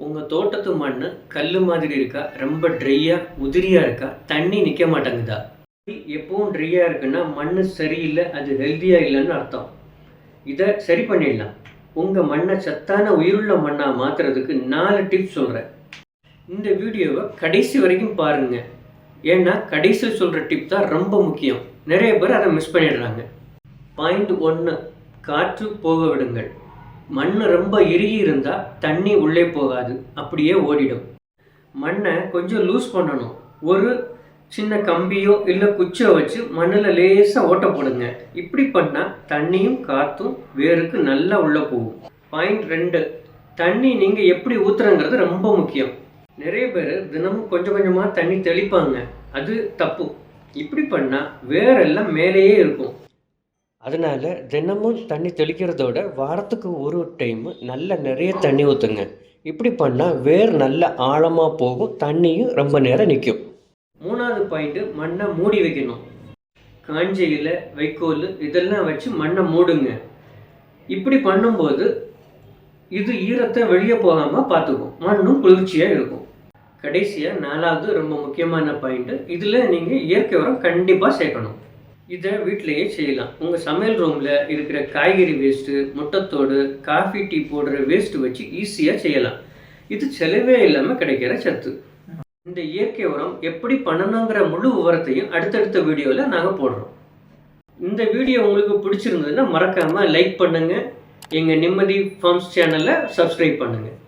உங்கள் தோட்டத்து மண் கல் மாதிரி இருக்கா, ரொம்ப ட்ரையாக உதிரியாக இருக்கா, தண்ணி நிற்க மாட்டேங்குதா? எப்பவும் ட்ரையாக இருக்குன்னா மண் சரியில்லை, அது ஹெல்த்தியாக இல்லைன்னு அர்த்தம். இதை சரி பண்ணிடலாம். உங்கள் மண்ணை சத்தான உயிருள்ள மண்ணாக மாற்றுறதுக்கு 4 டிப்ஸ் சொல்கிறேன். இந்த வீடியோவை கடைசி வரைக்கும் பாருங்கள். ஏன்னா கடைசியில் சொல்கிற டிப் தான் ரொம்ப முக்கியம். நிறைய பேர் அதை மிஸ் பண்ணிடுறாங்க. பாயிண்ட் 1, காற்று போக விடுங்கள். மண் ரொம்ப இறுகி இருந்தால் தண்ணி உள்ளே போகாது, அப்படியே ஓடிடும். மண்ணை கொஞ்சம் லூஸ் பண்ணணும். ஒரு சின்ன கம்பியோ இல்லை குச்சியோ வச்சு மண்ணில் லேசாக ஓட்ட போடுங்க. இப்படி பண்ணால் தண்ணியும் காற்றும் வேருக்கு நல்லா உள்ளே போகும். பாயிண்ட் 2, தண்ணி நீங்கள் எப்படி ஊற்றுறங்கிறது ரொம்ப முக்கியம். நிறைய பேர் தினமும் கொஞ்சம் கொஞ்சமாக தண்ணி தெளிப்பாங்க. அது தப்பு. இப்படி பண்ணால் வேரெல்லாம் மேலேயே இருக்கும். அதனால் தினமும் தண்ணி தெளிக்கிறதோட வாரத்துக்கு ஒரு டைம் நிறைய தண்ணி ஊற்றுங்க. இப்படி பண்ணால் வேர் நல்ல ஆழமாக போகும், தண்ணியும் ரொம்ப நேரம் நிற்கும். 3வது பாயிண்ட்டு, மண்ணை மூடி வைக்கணும். காஞ்ச இலை, வைக்கோல் இதெல்லாம் வச்சு மண்ணை மூடுங்க. இப்படி பண்ணும்போது இது ஈரத்தை வெளியே போகாமல் பார்த்துக்கும், மண்ணும் குளிர்ச்சியாக இருக்கும். கடைசியாக 4வது ரொம்ப முக்கியமான பாயிண்ட்டு, இதில் நீங்கள் இயற்கை உரம் கண்டிப்பாக சேர்க்கணும். இதை வீட்டிலையே செய்யலாம். உங்கள் சமையல் ரூமில் இருக்கிற காய்கறி வேஸ்ட்டு, முட்டைத்தோடு, காஃபி டீ போடுற வேஸ்ட்டு வச்சு ஈஸியாக செய்யலாம். இது செலவே இல்லாமல் கிடைக்கிற சத்து. இந்த இயற்கை உரம் எப்படி பண்ணணுங்கிற முழு விவரத்தையும் அடுத்தடுத்த வீடியோவில் நாங்கள் போடுறோம். இந்த வீடியோ உங்களுக்கு பிடிச்சிருந்ததுன்னா மறக்காமல் லைக் பண்ணுங்கள். எங்கள் நிம்மதி ஃபார்ம்ஸ் சேனலை சப்ஸ்கிரைப் பண்ணுங்கள்.